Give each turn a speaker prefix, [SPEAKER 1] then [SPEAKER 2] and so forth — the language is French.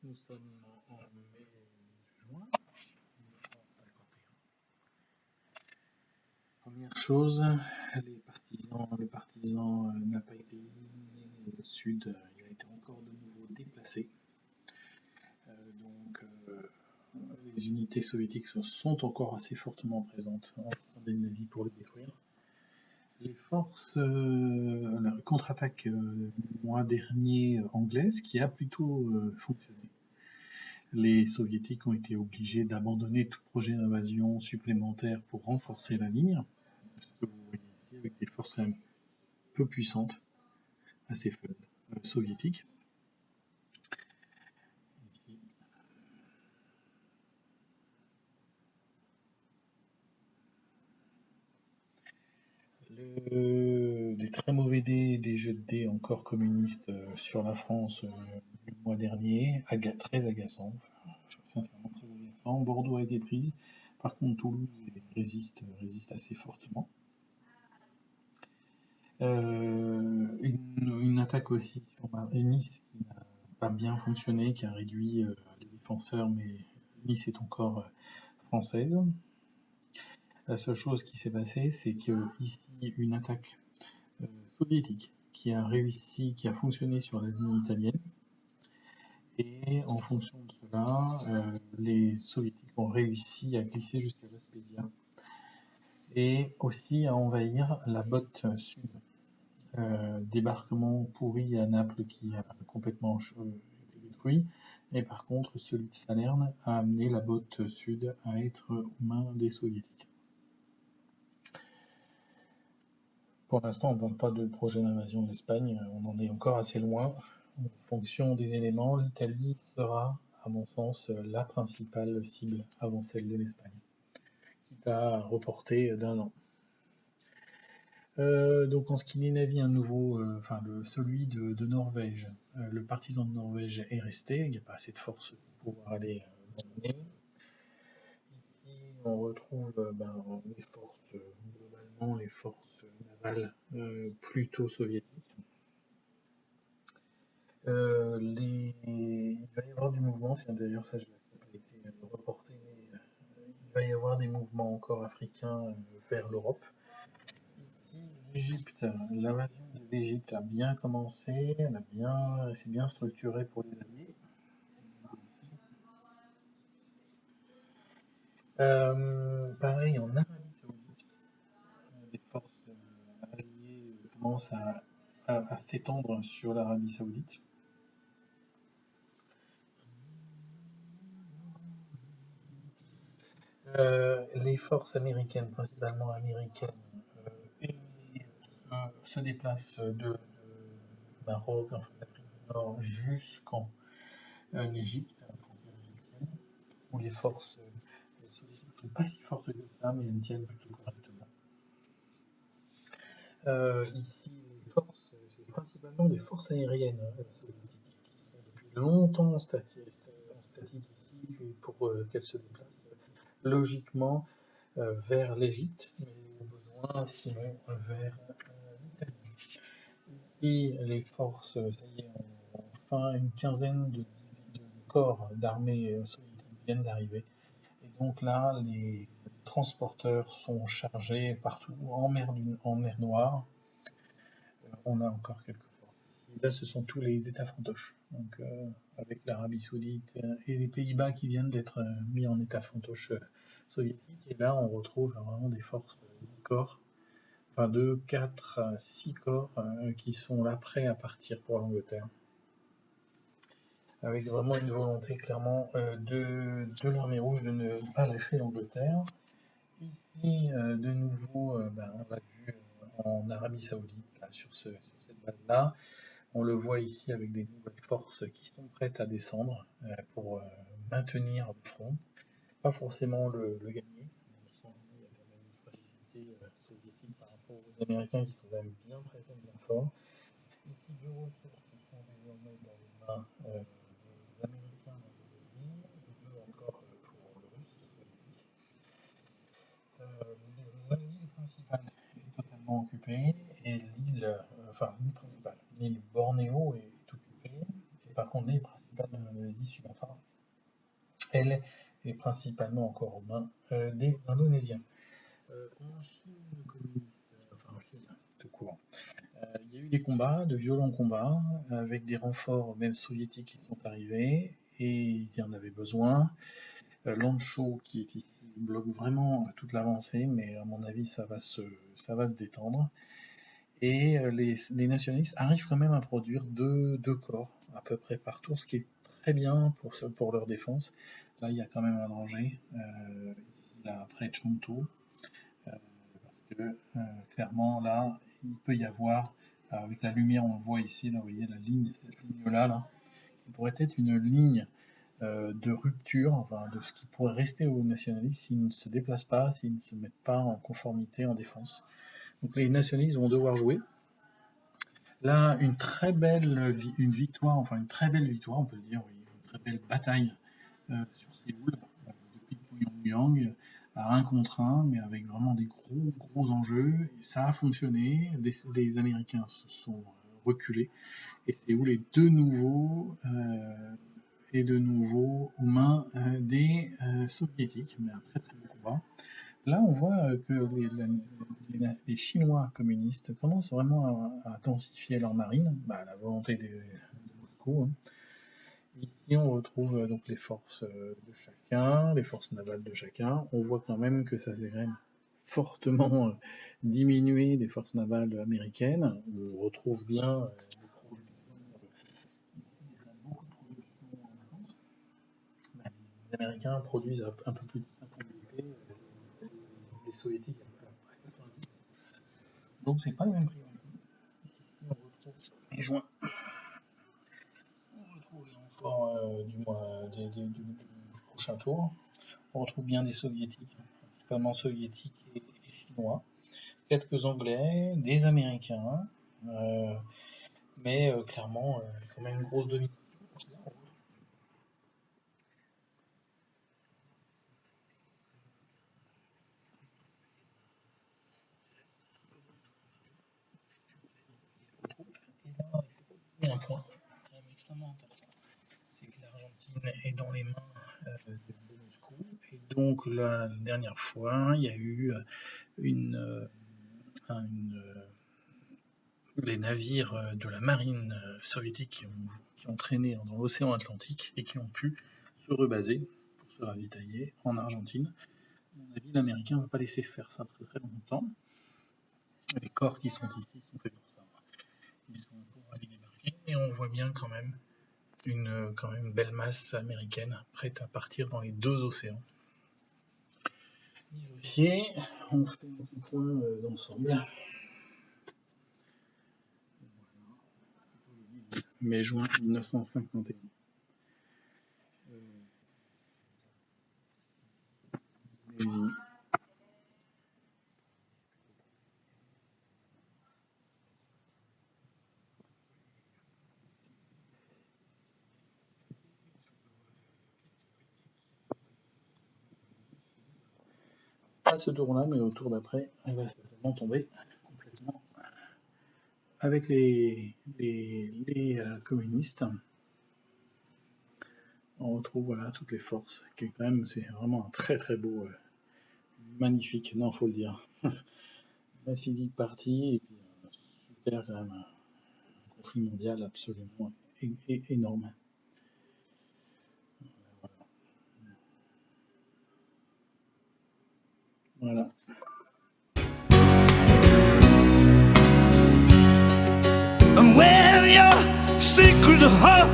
[SPEAKER 1] Nous sommes en mai-juin 1951. Première chose, le partisan n'a pas été éliminé. Le sud, il a été encore de nouveau déplacé. Donc, les unités soviétiques sont encore assez fortement présentes en Scandinavie pour le détruire. Les forces, la contre-attaque du mois dernier anglaise, qui a plutôt fonctionné. Les soviétiques ont été obligés d'abandonner tout projet d'invasion supplémentaire pour renforcer la ligne. Ce que vous voyez ici avec des forces peu puissantes, assez faibles, soviétiques. Ici. Des très mauvais dés, des jeux de dés encore communistes sur la France du mois dernier, très agaçant, sincèrement très agaçant. Bordeaux a été prise, par contre Toulouse résiste assez fortement. Une attaque aussi sur Nice qui n'a pas bien fonctionné, qui a réduit les défenseurs, mais Nice est encore française. La seule chose qui s'est passée, c'est que ici une attaque soviétique qui a fonctionné sur la ligne italienne, et en fonction de cela, les soviétiques ont réussi à glisser jusqu'à La Spezia et aussi à envahir la botte sud. Débarquement pourri à Naples qui a complètement été détruit, et par contre celui de Salerne a amené la botte sud à être aux mains des soviétiques. Pour l'instant, on ne parle pas de projet d'invasion de l'Espagne, on en est encore assez loin. En fonction des éléments, l'Italie sera, à mon sens, la principale cible avant celle de l'Espagne, quitte à reporter d'un an. Donc en Scandinavie, un nouveau, celui de Norvège, le partisan de Norvège est resté, il n'y a pas assez de force pour pouvoir aller l'emmener. Ici, on retrouve les forces, globalement les forces navales plutôt soviétiques. Il va y avoir du mouvement, d'ailleurs ça, ça n'a pas été reporté, mais il va y avoir des mouvements encore africains vers l'Europe. L'Égypte, l'invasion de l'Égypte a bien commencé, c'est bien structuré pour les alliés. Pareil en Arabie Saoudite, les forces alliées commencent à s'étendre sur l'Arabie Saoudite. Les forces américaines, principalement américaines, se déplacent de Maroc, d'Afrique du Nord, jusqu'en Égypte, où les forces soviétiques ne sont pas si fortes que ça, mais elles tiennent plutôt correctement. Ici, les forces, c'est principalement des forces aériennes soviétiques, qui sont depuis longtemps statiques ici, pour qu'elles se déplacent logiquement vers l'Égypte, mais au besoin sinon vers l'Italie. Ici, les forces, ça y est, enfin une quinzaine de corps d'armée soviétique viennent d'arriver. Et donc là, les transporteurs sont chargés partout, en mer Noire. On a encore quelques forces ici. Là, ce sont tous les États fantoches, donc avec l'Arabie Saoudite et les Pays-Bas qui viennent d'être mis en État fantoche soviétique. Et là, on retrouve vraiment des forces de 10 corps, enfin de 4 à 6 corps qui sont là prêts à partir pour l'Angleterre, avec vraiment une volonté clairement de l'armée rouge de ne pas lâcher l'Angleterre. Ici, de nouveau, on l'a vu en Arabie Saoudite, là, sur cette base-là. On le voit ici avec des nouvelles forces qui sont prêtes à descendre pour maintenir le front. Pas forcément le gagner. On sent qu'il y a quand même une fragilité soviétique par rapport aux Américains qui sont quand même bien présents, bien forts. Ici, deux ressources sont désormais dans les mains des Américains dans l'Indonésie, et deux encore pour le russe soviétique. L'île principale est totalement occupée, et l'île principale, l'île Bornéo est occupée, et par contre l'île principale principale d'Indonésie, Sumatra, elle est principalement encore aux mains des Indonésiens. En Chine communiste, enfin en Chine tout court, il y a eu des combats, de violents combats, avec des renforts même soviétiques qui sont arrivés, et il y en avait besoin. Lanzhou qui est ici bloque vraiment toute l'avancée, mais à mon avis ça va se détendre. Et les nationalistes arrivent quand même à produire deux corps à peu près par tour, ce qui est très bien pour leur défense. Là il y a quand même un danger, ici là près de Chontou, parce que clairement là il peut y avoir, avec la lumière on le voit ici, là vous voyez la ligne, cette ligne là, qui pourrait être une ligne de rupture, enfin, de ce qui pourrait rester aux nationalistes s'ils ne se déplacent pas, s'ils ne se mettent pas en conformité en défense. Donc les nationalistes vont devoir jouer. Là, une très belle victoire, enfin une très belle victoire, on peut le dire, oui, une très belle bataille sur Séoul, depuis Pyongyang, à 1 contre 1, mais avec vraiment des gros enjeux. Et ça a fonctionné, les Américains se sont reculés, et Séoul est de nouveau aux mains des soviétiques, mais un très beau combat. Là, on voit que les Chinois communistes commencent vraiment à densifier leur marine, la volonté de Moscou. Hein. Ici, on retrouve donc les forces de chacun, les forces navales de chacun. On voit quand même que ça s'est quand même fortement diminué des forces navales américaines. On retrouve bien les Américains produisent un peu plus de 50 unités, les Soviétiques à peu près 90. Donc c'est pas les mêmes priorités. Ici on retrouve les joints. On retrouve les renforts du prochain tour. On retrouve bien des soviétiques, principalement soviétiques et chinois. Quelques anglais, des américains, mais clairement quand même une grosse domination. Et là, il faut un point quand même extrêmement important, c'est que l'Argentine est dans les mains de Moscou. Et donc la dernière fois, il y a eu les navires de la marine soviétique qui ont traîné dans l'océan Atlantique et qui ont pu se rebaser pour se ravitailler en Argentine. À mon avis, l'Américain ne va pas laisser faire ça très longtemps. Les corps qui sont ici sont faits pour ça. Ils sont pour aller débarquer, et on voit bien quand même une belle masse américaine prête à partir dans les deux océans. Dissocié, on fait un petit point d'ensemble. Mai-juin 1951. Indonésie. Pas ce tour-là, mais au tour d'après, elle va certainement tomber complètement avec les communistes. On retrouve voilà toutes les forces, qui est quand même, c'est vraiment un très beau, magnifique, non faut le dire, magnifique partie, et puis super quand même, un conflit mondial absolument énorme. Voilà.
[SPEAKER 2] And when your secret heart